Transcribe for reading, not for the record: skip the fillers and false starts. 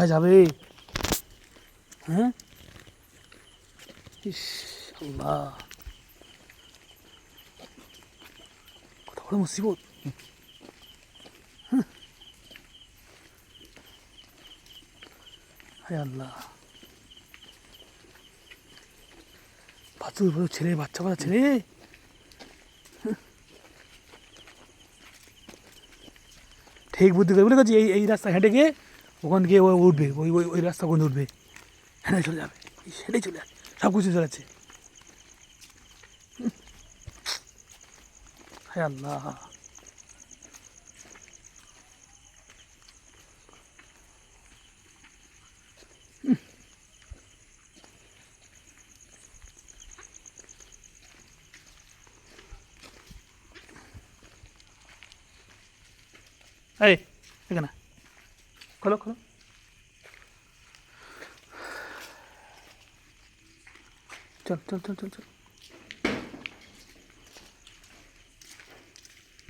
কোথায় যাবে? হ্যাঁ, ইস আল্লাহ, কত বড় মুসিবত! হায় আল্লাহ, বাছুর ছেলে, বাচ্চা বাচ্চা ছেলে, ঠিক বুদ্ধি করে বলে গেছি, এই রাস্তা হেঁটে গিয়ে ওখান গিয়ে ও উঠবে, ওই ওই ওই রাস্তা ওখানে উঠবে, হেঁটে চলে যাবে, হেঁটে চলে যাবে, সব কিছু চলেছে। হায় আল্লাহ, এই এখানে খোলো খোলো, চল চল চল চল চল।